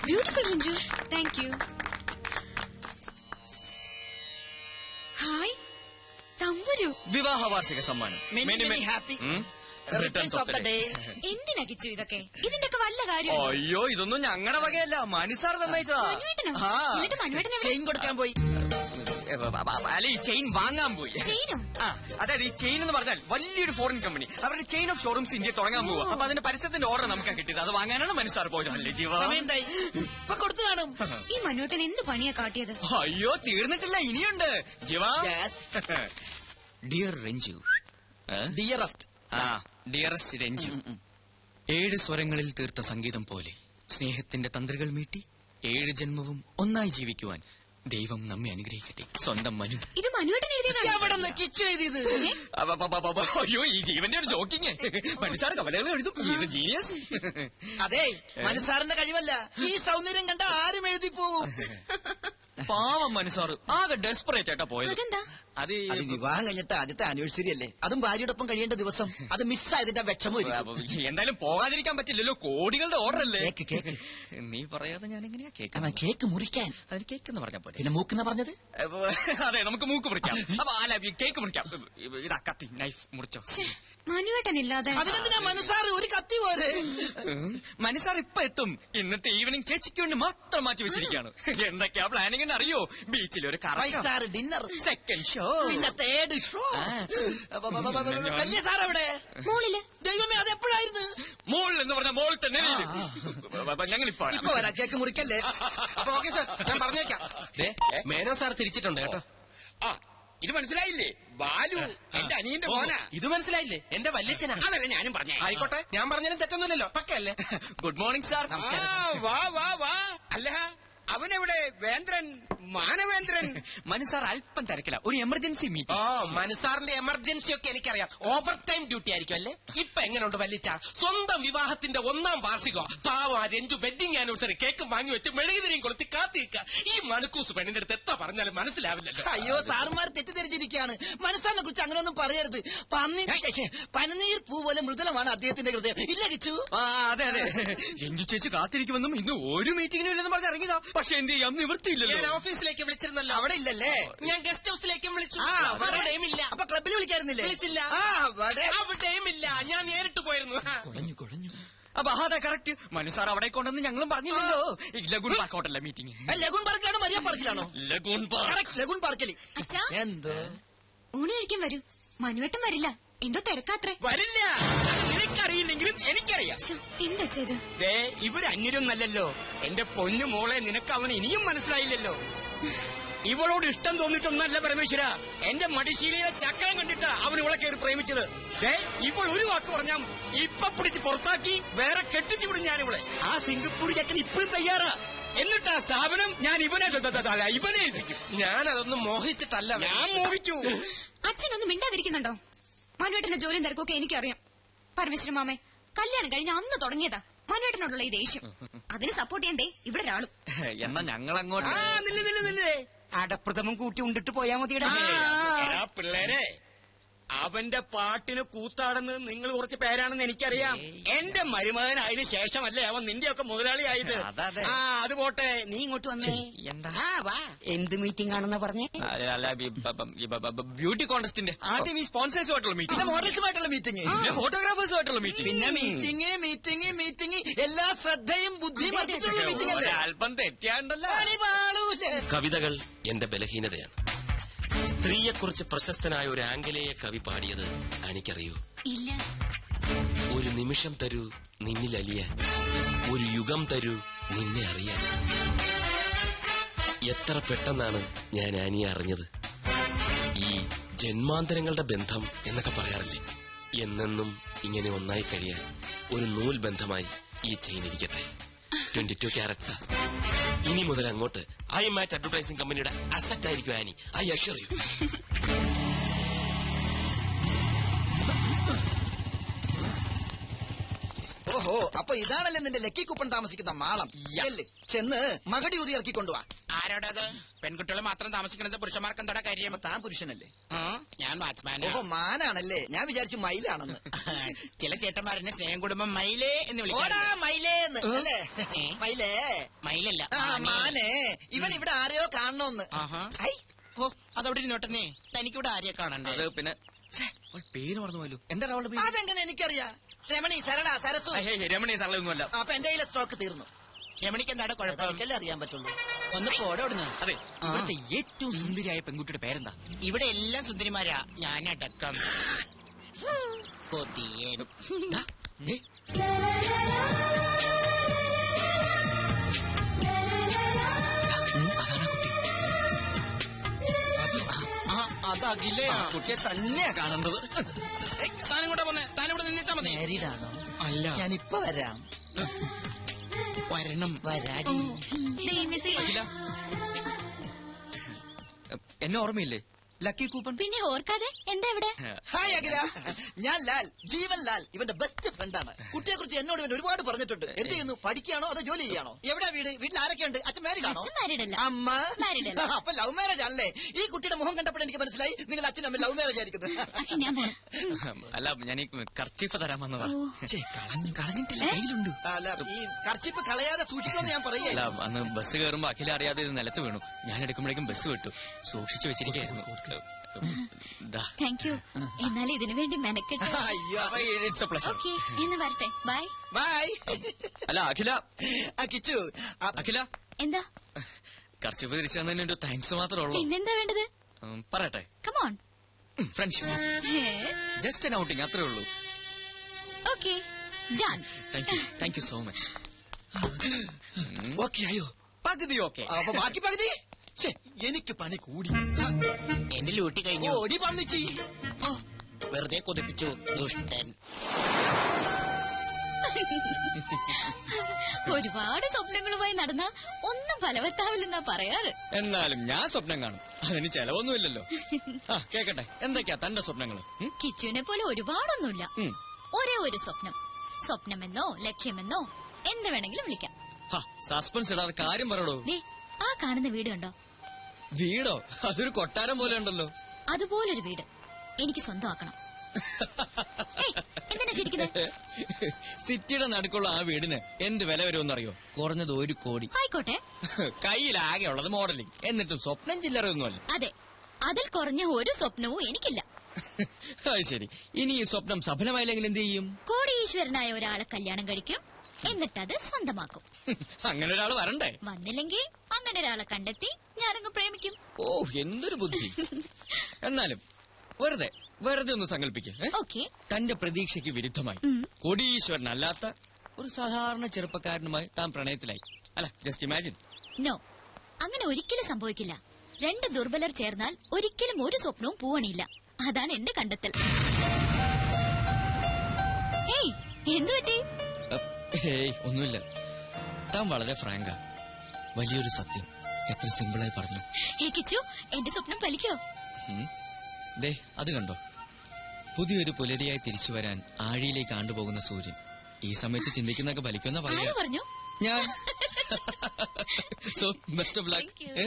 Beautiful Ranju. Thank you. Hi Thamburu. വിവാഹ വാർഷിക സമ്മാനം. Many happy returns of the day. എന്തിനാ കിച്ചു ഇതൊക്കെ? ഇതിന്റെയൊക്കെ വല്ല കാര്യം? അയ്യോ ഇതൊന്നും ഞങ്ങളുടെ വകയല്ല, മനുസാർ തന്നയച്ചതാ. എന്നിട്ട് മനുവേട്ടൻ ചെയിൻ കൊടുക്കാൻ പോയി. അല്ല ഈ ചെയിൻ വാങ്ങാൻ പോയി. ചെയിനോ? അതായത് ഈ ചെയിൻ എന്ന് പറഞ്ഞാൽ വലിയൊരു ഫോറിൻ കമ്പനി അവരുടെ ചെയിൻ ഓഫ് ഷോറൂംസ് ഇന്ത്യ തുടങ്ങാൻ പോവുക. അപ്പൊ അതിന്റെ പരസ്യത്തിന്റെ ഓർഡർ നമുക്ക് കിട്ടിയത്. അത് വാങ്ങാനാണ് മനുസാർ പോയത്. അല്ലേ ജീവ? ഇപ്പൊ കൊടുത്തു കാണും. ഈ മനുവേട്ടൻ എന്ത് പണിയാ കാട്ടിയത്? അയ്യോ തീർന്നിട്ടില്ല, ഇനിയുണ്ട് ജീവ. Dear Ranju. Dearest. Dearest Ranju, 7 സ്വരങ്ങളിൽ തീർത്ത സംഗീതം പോലെ സ്നേഹത്തിന്റെ തന്ത്രികൾ മീട്ടി 7 ജന്മവും ഒന്നായി ജീവിക്കുവാൻ ദൈവം നമ്മെ അനുഗ്രഹിക്കട്ടെ. സ്വന്തം മനു. ഇത് മനുവേട്ടൻ എഴുതിയതാണ്. കിച്ചു എഴുതിയത്. അയ്യോ ഈ ജീവന്റെ ഒരു ജോക്കിങ്. മനുസാർ കവലകൾ എഴുതും. ജീനിയസ്. അതെ, മനുസാറിന്റെ കഴിവല്ല, ഈ സൗന്ദര്യം കണ്ട ആരും എഴുതി പോവും. പാവം മനുസാർ ആകെ ഡെസ്പറേറ്റ് ആയിട്ടാ പോയത്. അതെന്താ? അത് വിവാഹം കഴിഞ്ഞിട്ട് ആദ്യത്തെ ആനിവേഴ്സറി അല്ലേ, അതും ഭാര്യയോടൊപ്പം കഴിയേണ്ട ദിവസം. അത് മിസ്സായതിന്റെ വിഷമം. എന്തായാലും പോകാതിരിക്കാൻ പറ്റില്ലല്ലോ, കോടികളുടെ ഓർഡർ അല്ലേ. കേക്ക് നീ പറയാതെ ഞാൻ എങ്ങനെയാ കേക്ക്? കേക്ക് മുറിക്കാൻ. അതിന് കേക്ക് എന്ന് പറഞ്ഞ പോലെ. പിന്നെ മൂക്കെന്ന് പറഞ്ഞത്? അതെ നമുക്ക് മൂക്ക് മുറിക്കാം. അപ്പൊ അല്ല കേക്ക് മുറിക്കാം. ഇതാ കത്തി, നൈഫ് മുറിച്ചോ. മനുവേട്ടൻ ഇല്ലാതെ അതിനെന്തിനാ മനുസാർ ഒരു കത്തി പോലെ? മനുസാർ ഇപ്പൊ എത്തും. ഇന്നത്തെ ഈവനിങ് ചേച്ചിക്ക് വേണ്ടി മാത്രം മാറ്റി വെച്ചിരിക്കുകയാണ്. എന്തൊക്കെയാ പ്ലാനിങ് എന്ന് അറിയോ? ബീച്ചിൽ ഒരു സ്റ്റാർ ഡിന്നർ, സെക്കൻഡ് ഷോ, പിന്നെ തേർഡ് ഷോ. വലിയ സാർ അവിടെ മോളില്. ദൈവമേ അതെപ്പോഴായിരുന്നു? മോൾ എന്ന് പറഞ്ഞ മോൾ തന്നെ. ഞങ്ങളിപ്പോ ഇപ്പൊ വരാം, കേക്ക് മുറിക്കല്ലേ. അപ്പൊ ഓക്കെ സാർ, ഞാൻ പറഞ്ഞേക്കാം. മേനോ സാർ തിരിച്ചിട്ടുണ്ട് കേട്ടോ. ഇത് മനസ്സിലായില്ലേ? ബാലു എന്റെ അനിയന്റെ മോനാ. ഇത് മനസ്സിലായില്ലേ? എന്റെ വല്യച്ഛനാ. അതല്ലേ ഞാനും പറഞ്ഞേ. ആയിക്കോട്ടെ, ഞാൻ പറഞ്ഞാലും തെറ്റൊന്നുമില്ലല്ലോ. പക്കല്ലേ? Good morning sir. വാ വാ വാ. അല്ല അവനെവിടെ? വേന്ദ്രൻ, മാനവേന്ദ്രൻ. മനുസാർ അല്പം തിരക്കില്ല, ഒരു എമർജൻസി മീറ്റിംഗ്. മനുസാറിന്റെ എമർജൻസി ഒക്കെ എനിക്കറിയാം. ഓവർ ടൈം ഡ്യൂട്ടി ആയിരിക്കും അല്ലേ? ഇപ്പൊ എങ്ങനെയുണ്ട് വല്യച്ച? സ്വന്തം വിവാഹത്തിന്റെ 1ാം വാർഷികോ പാവ രഞ്ജു വെഡിങ് ആനിവേഴ്സറി കേക്ക് വാങ്ങി വെച്ച് മെഴുകുതിരിയും കൊളുത്തി കാത്തിരിക്കുക. ഈ മണക്കൂസ് പെണ്ണിന്റെ അടുത്ത് എത്ര പറഞ്ഞാലും മനസ്സിലാവില്ലല്ലോ. അയ്യോ സാറുമാർ തെറ്റിദ്ധരിച്ചിരിക്കുകയാണ്. മനസ്സാറിനെ കുറിച്ച് അങ്ങനെയൊന്നും പറയരുത്. പനിനീർ പൂ പോലെ മൃദുലമാണ് അദ്ദേഹത്തിന്റെ ഹൃദയം. ഇല്ല കിച്ചു? അതെ അതെ. രഞ്ജു ചേച്ചി കാത്തിരിക്കുമെന്നും ഇന്ന് ഒരു മീറ്റിംഗിനും ഇല്ലെന്ന് പറഞ്ഞ് ഇറങ്ങിയതാ. പക്ഷെ എന്ത് ചെയ്യാം, നിവൃത്തിയില്ലല്ലോ. ഞാൻ ഓഫീസിലേക്ക് വിളിച്ചിരുന്നല്ലോ. അവിടെ ഇല്ലല്ലേ? ഞാൻ ഗസ്റ്റ് ഹൗസിലേക്കും വിളിച്ചു. അവിടെയും ഇല്ല. അപ്പൊ ക്ലബിൽ വിളിക്കായിരുന്നില്ലേ? വിളിച്ചില്ല. അവിടെയും ഇല്ല. ഞാൻ നേരിട്ട് പോയിരുന്നു. കുഴഞ്ഞു. അപ്പൊ അതെ കറക്റ്റ്. മനുസാർ അവിടെ കൊണ്ടെന്ന് ഞങ്ങളും പറഞ്ഞില്ലല്ലോ. ലഗൂൺ പാർക്ക് ഹോട്ടലിലെ മീറ്റിംഗ്. ലഗൂൺ പാർക്കിലാണോ മരിയ പാർക്കിലാണോ? Lagoon park. ലഗൂൺ പാർക്കിൽ. എന്തോ ഊണ് കഴിക്കാൻ വരൂ. മനുവേട്ടൻ വരില്ല, എന്തോ തിരക്കാത്രേ. വരില്ല. നിനക്കറിയില്ലെങ്കിലും എനിക്കറിയാം. എന്താ ചെയ്ത്? ഇവര് അന്യരൊന്നല്ലല്ലോ. എന്റെ പൊന്നു മോളെ, നിനക്ക് അവൻ ഇനിയും മനസ്സിലായില്ലല്ലോ. ഇവളോട് ഇഷ്ടം തോന്നിട്ടൊന്നല്ല പരമേശ്വര. എന്റെ മടിശീലയിലെ ചക്രം കണ്ടിട്ടാ അവൻ ഇവളെ കയറി പ്രേമിച്ചത്. ഇപ്പോൾ ഒരു വാക്ക് പറഞ്ഞാൽ ഇപ്പൊ പിടിച്ച് പുറത്താക്കി വേറെ കെട്ടിച്ചു വിടും ഞാൻ ഇവളെ. ആ സിംഗപ്പൂർ ചക്കൻ ഇപ്പോഴും തയ്യാറാ. എന്നിട്ട് ആ സ്ഥാപനം ഞാൻ ഇവനെ ഏൽപ്പിക്കും. ഞാൻ അതൊന്നും മോഹിച്ചിട്ടല്ല. ഞാൻ മോഹിച്ചു. അച്ഛനൊന്നും മിണ്ടാതിരിക്കുന്നുണ്ടോ? മനുവേട്ടന്റെ ജോലിയും തിരക്കൊക്കെ എനിക്കറിയാം. പരമേശ്വരൻ മാമേ, കല്യാണം കഴിഞ്ഞ അന്ന് തുടങ്ങിയതാ മനുവേട്ടനോടുള്ള ഈ ദേഷ്യം. അതിന് സപ്പോർട്ട് ചെയ്യണ്ടേ ഇവിടെ ഒരാളും. എന്നാ ഞങ്ങൾ അങ്ങോട്ട് അടപ്രഥമം കൂട്ടി ഉണ്ടിട്ട് പോയാ മതിയുടെ പിള്ളേരെ. അവന്റെ പാട്ടിന് കൂത്താടുന്നത് നിങ്ങൾ കുറച്ച് പേരാണെന്ന് എനിക്കറിയാം. എന്റെ മരുമകൻ അതിന് ശേഷമല്ലേ അവൻ നിന്റെയൊക്കെ മുതലാളിയായത്. അത് പോട്ടെ, നീ ഇങ്ങോട്ട് വന്നേ. എന്താ? വാ. എന്ത് മീറ്റിംഗ് ആണെന്നാ പറഞ്ഞേ? ബ്യൂട്ടി കോൺടെസ്റ്റിന്റെ ആദ്യം ഈ സ്പോൺസേഴ്സുമായിട്ടുള്ള മീറ്റിംഗ്, മോഡൽസുമായിട്ടുള്ള മീറ്റിംഗ്, ഫോട്ടോഗ്രാഫേഴ്സുമായിട്ടുള്ള മീറ്റിംഗ്, പിന്നെ മീറ്റിംഗ് എല്ലാ ശ്രദ്ധയും ബുദ്ധിയും മീറ്റിംഗ്. അല്പം തെറ്റിയാണ്ടല്ലോ. കവിതകൾ എന്റെ ബലഹീനതയാണ്. സ്ത്രീയെക്കുറിച്ച് പ്രശസ്തനായ ഒരു ആംഗലേയ കവി പാടിയത് എനിക്കറിയൂ. ഇല്ല. ഒരു നിമിഷം തരൂ നിന്നിൽ അലിയാൻ, ഒരു യുഗം തരൂ നിന്നെ അറിയാൻ. എത്ര പെട്ടെന്നാണ് ഞാൻ ആനിയെ അറിഞ്ഞത്. ഈ ജന്മാന്തരങ്ങളുടെ ബന്ധം എന്നൊക്കെ പറയാറില്ലേ, എന്നെന്നും ഇങ്ങനെ ഒന്നായി കഴിയാൻ ഒരു നൂൽ ബന്ധമായി ഈ ചെയിൻ ഇരിക്കട്ടെ. 22 ക്യാരറ്റ്സാ. ഇനി മുതൽ അങ്ങോട്ട് ഐ മാറ്റ് അഡ്വർടൈസിംഗ് കമ്പനിയുടെ അസറ്റ് ആയിരിക്കും ആനി. I assure you. ഓഹോ, അപ്പൊ ഇതാണല്ലേ നിന്റെ ലക്കി കൂപ്പൺ താമസിക്കുന്ന മാളം. ചെന്ന് മകടി ഊതി ഇറക്കി കൊണ്ടുവാ. ആരോടത്? പെൺകുട്ടികൾ മാത്രം താമസിക്കുന്നത് പുരുഷന്മാർക്ക് എന്താ കാര്യം? അപ്പൊ താൻ പുരുഷനല്ലേ? ഞാൻ വാച്ച്മാനാ. ഓഹോ, മാനാണല്ലേ? ഞാൻ വിചാരിച്ചു മയിലാണെന്ന്. ചില ചേട്ടന്മാരെന്നെ സ്നേഹം കുടുംബം മയിലേ എന്ന് ഓടാ വിളിക്കാറുണ്ട്. മയിലേന്ന് അല്ലേ? ഏ? മയിലേ. മയിലല്ല, ആ മാനേ. മാനേ, ഇവൻ ഇവിടെ ആരെയോ കാണണോന്ന്. ആഹാ. ഐ, ഓ, അതവിടെ ഇരുന്നോട്ടെ. തനിക്കിവിടെ ആരെയെ കാണണ്ടേ? അത് പിന്നെ ഛേ, അവൾ പേര് മറന്നു പോയല്ലോ. എന്താ അവളുടെ പേര്? അതെങ്ങനെ എനിക്കറിയാം? രമണി, സരള, സരസു. രമണി സരളൊന്നുമല്ല. അപ്പൊ എന്റെ കയ്യിലെ സ്റ്റോക്ക് തീർന്നു. യമണിക്ക് എന്താ കുഴപ്പം? എനിക്കല്ലേ അറിയാൻ പറ്റുള്ളൂ. ഒന്ന് പോടോടുന്നു. അതെ, ഇവിടുത്തെ ഏറ്റവും സുന്ദരിയായ പെൺകുട്ടിയുടെ പേരെന്താ? ഇവിടെ എല്ലാം സുന്ദരിമാരാ, ഞാനടക്കം. കൊതിയൻ. ദാ, ദേ. അതാണ് കുട്ടി. അതകിലേ കുട്ടിയെ തന്നെയാ കാണേണ്ടത്. താനും കൂടെ പോന്നെ, താനിവിടെ നിന്നിട്ടാ മതി. മാരീഡാണോ? അല്ല, ഞാനിപ്പൊ വരാം. വരണം. വരാടി. അഖില, എന്നെ ഓർമ്മയില്ലേ? Lucky coupon. പിന്നെ ഓർക്കാതെ എന്താ ഇവിടെ? ഹായ് അഖില, ഞാൻ ലാൽ, ജീവൻ ലാൽ, ഇവന്റെ ബെസ്റ്റ് ഫ്രണ്ടാണ്. കുട്ടിയെ കുറിച്ച് എന്നോട് ഇവൻ ഒരുപാട് പറഞ്ഞിട്ടുണ്ട്. എന്ത് ചെയ്യുന്നു? പഠിക്കുകയാണോ അതോ ജോലി ചെയ്യാണോ? എവിടെയാ വീട്? വീട്ടിൽ ആരൊക്കെയുണ്ട്? അച്ഛൻ മാരീഡ് ആണോ? അച്ഛൻ married അല്ല. അമ്മ Married അല്ല. അപ്പൊ ലവ് മാരേജ് ആണല്ലേ? ഈ കുട്ടിയുടെ മുഖം കണ്ടപ്പോൾ എനിക്ക് മനസ്സിലായി നിങ്ങൾ അച്ഛനും അമ്മ ലവ് മാരേജ് ആയിരിക്കുന്നത്. അഖി, ഞാൻ പോണം. അല്ല, ഞാൻ ഈ കർച്ചീഫ് തരാൻ വന്നതാ. ഓ. കളഞ്ഞിട്ടില്ല, കയ്യിലുണ്ട്. അല്ല, ഈ കർച്ചിപ്പ് കളയാതെ സൂക്ഷിക്കണമെന്ന് ഞാൻ അല്ല, പറയുകയല്ല. അന്ന് ബസ് കയറുമ്പോ അഖില അറിയാതെ ഇത് നിലത്ത് വീണു. ഞാൻ എടുക്കുമ്പോഴേക്കും ബസ് വിട്ടു. സൂക്ഷിച്ചു വെച്ചിരിക്കായിരുന്നു. Thank you. എന്നാലും ഇതിനു വേണ്ടി മെനക്കെട്ട്. അയ്യോ. It's A pleasure. ഓക്കെ, എന്ന് വരട്ടെ. ബൈ. ബൈ. അല്ല അഖില, കിച്ചു, അഖില, എന്താ? കർച്ചീഫ് തിരിച്ചു തന്നതിന് ഒരു താങ്ക്സ് മാത്രമേ ഉള്ളൂ. പിന്നെന്താ വേണ്ടത്? പറയട്ടെ, come on. Friendship, just N outing, അത്രേ ഉള്ളൂ. Okay, done. Thank you so much. Okay ആയോ? പകുതി ഓക്കെ. അപ്പൊ ബാക്കി പകുതി? ഛെ, എനിക്ക് പണി കൂടി. എന്റെ ലൂട്ടി കഴിഞ്ഞു. ഓടി പന്നിച്ചി. വെറുതെ കൊതിപ്പിച്ചു, ദുഷ്ടൻ. ഒരുപാട് സ്വപ്നങ്ങളുമായി നടന്ന ഒന്നും ഫലവത്താവില്ലെന്നാ പറയാറ്. എന്നാലും ഞാൻ സ്വപ്നം കാണും, അതിന് ചെലവൊന്നുമില്ലല്ലോ. കേക്കട്ടെ, എന്തൊക്കെയാ തന്റെ സ്വപ്നങ്ങള്? കിച്ചുവിനെ പോലെ ഒരുപാടൊന്നുമില്ല. ഒരേ ഒരു സ്വപ്നം. സ്വപ്നമെന്നോ ലക്ഷ്യമെന്നോ എന്ത് വേണമെങ്കിലും വിളിക്കാം. സസ്പെൻസ് ഇടാതെ കാര്യം പറയടോ. ദേ, ആ കാണുന്ന വീട് കണ്ടോ? വീടോ? അതൊരു കൊട്ടാരം പോലെ ഉണ്ടല്ലോ. അതുപോലൊരു വീട് എനിക്ക് സ്വന്തമാക്കണം. ഏയ്, എന്തിനാ ചിരിക്കുന്നെ? സിറ്റിയുടെ നടുക്കുള്ള ആ വീടിന് എന്ത് വില വരുമെന്നറിയോ? കുറഞ്ഞത് 1 കോടി. ആയിക്കോട്ടെ. കയ്യിലാകെ ഉള്ളത് മോഡലിംഗ്, എന്നിട്ടും സ്വപ്നം ചില്ലറയൊന്നുമല്ല. അതെ, അതിൽ കുറഞ്ഞ ഒരു സ്വപ്നവും എനിക്കില്ല. അത് ശരി. ഇനി ഈ സ്വപ്നം സഫലമായില്ലെങ്കിൽ എന്ത് ചെയ്യും? കോടീശ്വരനായ ഒരാളെ കല്യാണം കഴിക്കും, എന്നിട്ടത് സ്വന്തമാക്കും. അങ്ങനെ ഒരാൾ വരണ്ടേ? വന്നില്ലെങ്കിൽ അങ്ങനെ ഒരാളെ കണ്ടെത്തി ഞാനങ്ങ് പ്രേമിക്കും. ഓ, എന്തൊരു ബുദ്ധി. എന്നാലും വെറുതെ ഒന്ന് സങ്കല്പിക്കേ. ഓക്കെ. തന്റെ പ്രതീക്ഷയ്ക്ക് വിരുദ്ധമായി കോടീശ്വരനല്ലാത്ത ഒരു സാധാരണ ചെറുപ്പക്കാരനുമായി താൻ പ്രണയത്തിലായി. അല്ല, ജസ്റ്റ് ഇമാജിൻ. നോ, അങ്ങനെ ഒരിക്കലും സംഭവിക്കില്ല. 2 ദുർബലർ ചേർന്നാൽ ഒരിക്കലും ഒരു സ്വപ്നവും പൂവണിയില്ല. അതാണ് എന്റെ കണ്ടെത്തൽ. ഏയ്, എന്തു പറ്റി? ഹേയ്, ഒന്നുമില്ല. താൻ വളരെ ഫ്രാങ്കാ. വലിയൊരു സത്യം എത്ര സിമ്പിളായി പറഞ്ഞു. ഹേ കിച്ചു, എന്റെ സ്വപ്നം ഫലിക്കോ? ദേ, അത് കണ്ടോ? പുതിയൊരു പുലരിയായി തിരിച്ചു വരാൻ ആഴിയിലേക്ക് ആണ്ടുപോകുന്ന സൂര്യൻ. ഈ സമയത്ത് ചിന്തിക്കുന്നൊക്കെ ഫലിക്കുന്ന ആര് പറയാ പറഞ്ഞു? ഞാൻ. So best of Thank you. Luck.